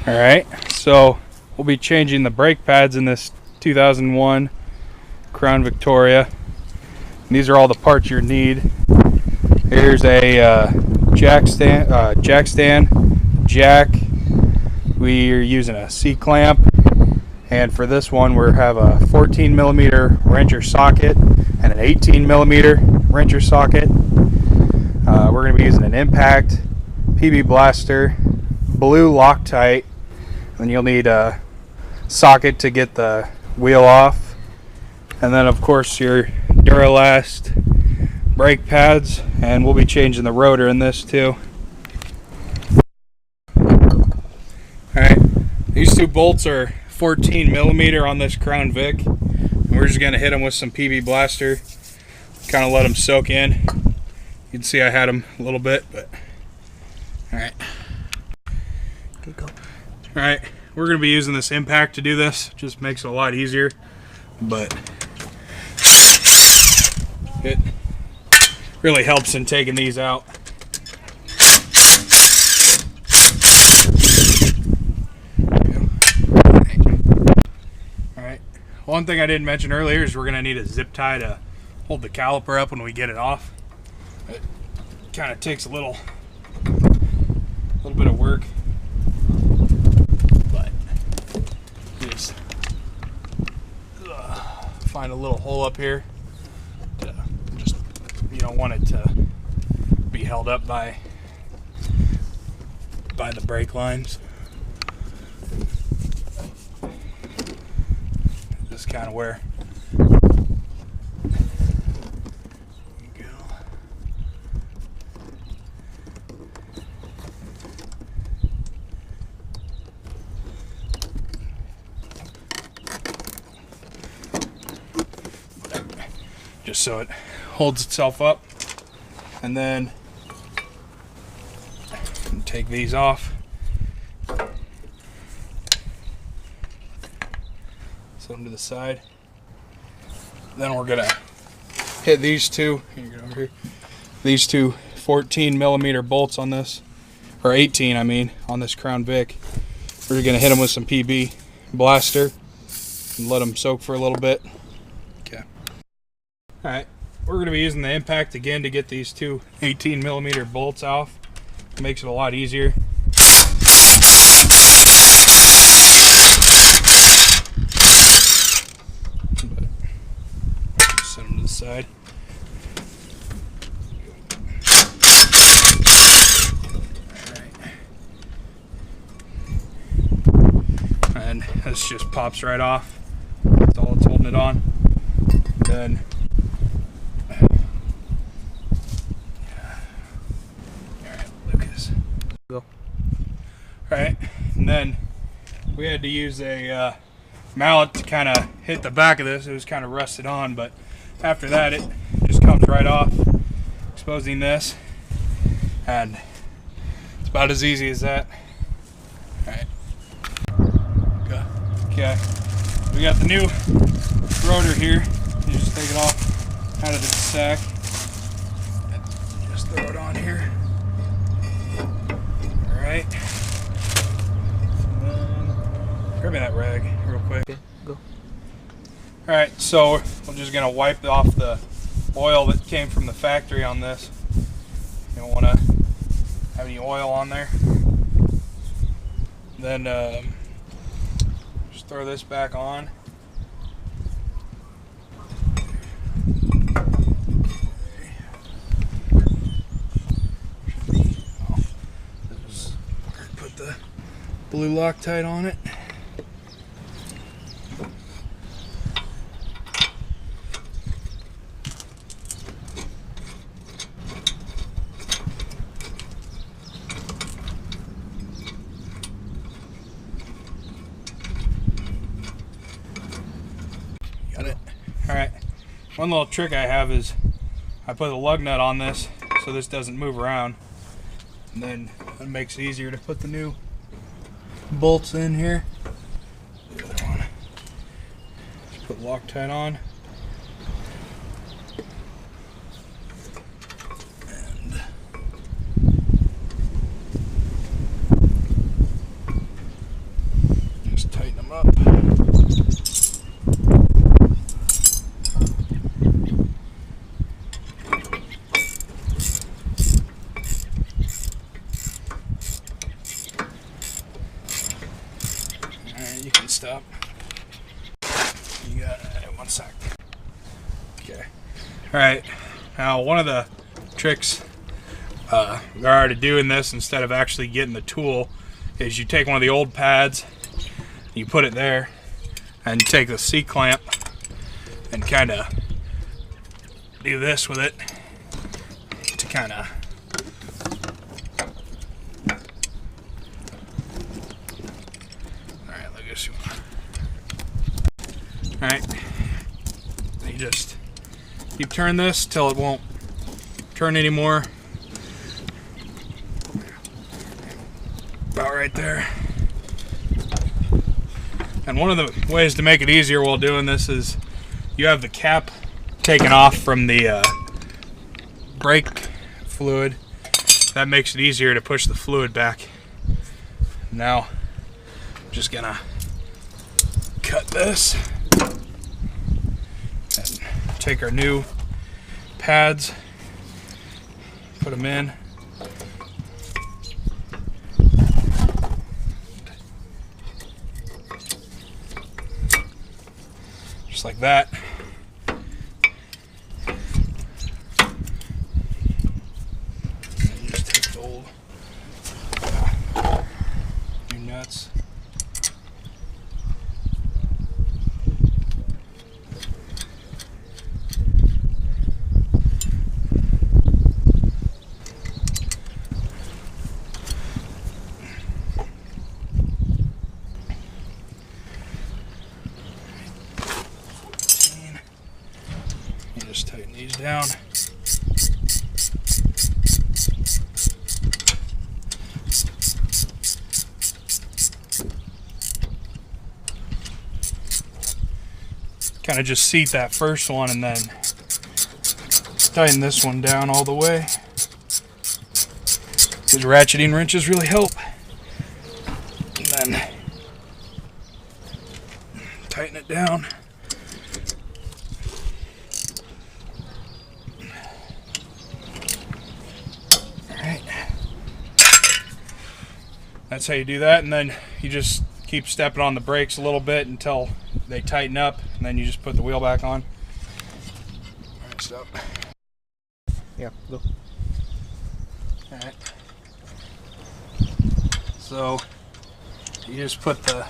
Alright, so we'll be changing the brake pads in this 2001 Crown Victoria. And these are all the parts you need. Here's a jack stand. We are using a C-clamp, and for this one we have a 14mm wrencher socket and an 18mm wrencher socket. We're going to be using an impact, PB blaster, blue Loctite, and you'll need a socket to get the wheel off, and then of course your Duralast brake pads, and we'll be changing the rotor in this too. Alright, these two bolts are 14mm on this Crown Vic, and we're just going to hit them with some PB blaster, kind of let them soak in. You can see I had them a little bit, but alright. Alright, we're going to be using this impact to do this. Just makes it a lot easier, but it really helps in taking these out. Alright, one thing I didn't mention earlier is we're going to need a zip tie to hold the caliper up when we get it off. It kind of takes a little bit of work, but just find a little hole up here. Just, you don't want it to be held up by the brake lines. Just kind of where. Just so it holds itself up, and then take these off, set them to the side. Then we're gonna hit these two. Here, get over here. These two 14mm bolts on this, or 18, I mean, on this Crown Vic. We're gonna hit them with some PB blaster and let them soak for a little bit. Alright, we're going to be using the impact again to get these two 18mm bolts off. It makes it a lot easier. Just set them to the side. Alright. And this just pops right off. That's all it's holding it on. Then Alright, and then we had to use a mallet to kind of hit the back of this. It was kind of rusted on, but after that it just comes right off, exposing this, and it's about as easy as that. Alright, okay, we got the new rotor here. You just take it off out of the sack, just throw it on here. Alright. Grab me that rag real quick. Okay, go. Alright, so we're just going to wipe off the oil that came from the factory on this. You don't want to have any oil on there. Then just throw this back on. Put the blue Loctite on it. Got it. Alright. One little trick I have is I put a lug nut on this so this doesn't move around. And then it makes it easier to put the new bolts in here. The other one. Just put Loctite on. And stop. You got 1 sec. Okay. Alright, now one of the tricks there are to doing this instead of actually getting the tool is you take one of the old pads, you put it there, and you take the C-clamp and kind of do this with it to kind of alright, look at this one. Alright, you just keep turning this till it won't turn anymore. About right there. And one of the ways to make it easier while doing this is you have the cap taken off from the brake fluid. That makes it easier to push the fluid back. Now, I'm just gonna cut this and take our new pads, put them in. Just like that. And you just take the old new nuts. Just tighten these down. Kind of just seat that first one and then tighten this one down all the way. These ratcheting wrenches really help. And then tighten it down. That's how you do that, and then you just keep stepping on the brakes a little bit until they tighten up, and then you just put the wheel back on. Alright, stop. Yeah, go. Alright. So, you just put the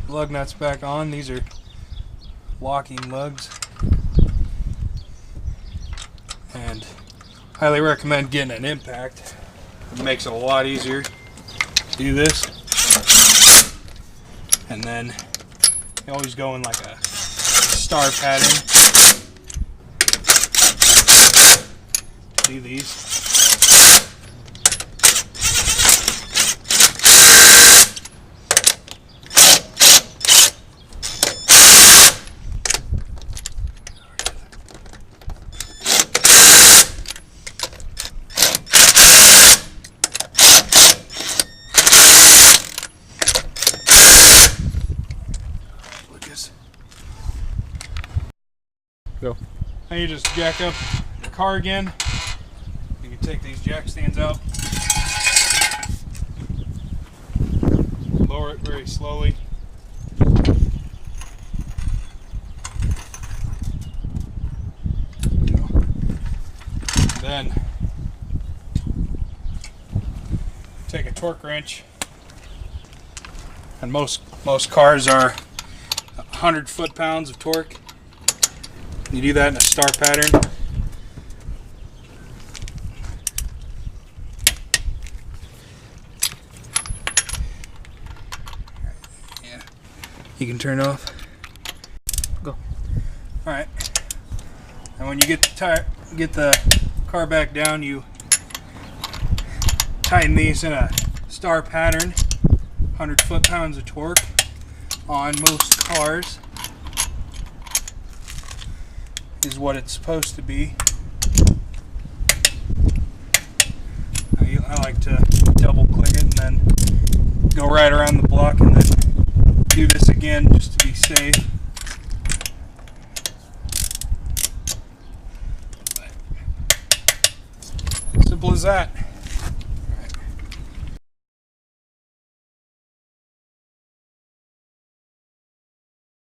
lug nuts back on. These are locking lugs. And highly recommend getting an impact. It makes it a lot easier. Do this, and then you always go in like a star pattern. Do these. Go. Now you just jack up the car again. You can take these jack stands out. Lower it very slowly. Then take a torque wrench. And most cars are 100 foot-pounds of torque. You do that in a star pattern. Yeah, you can turn it off. Go. All right. And when you get the car back down, you tighten these in a star pattern. 100 foot-pounds of torque on most cars is what it's supposed to be. I like to double click it and then go right around the block and then do this again just to be safe. Simple as that.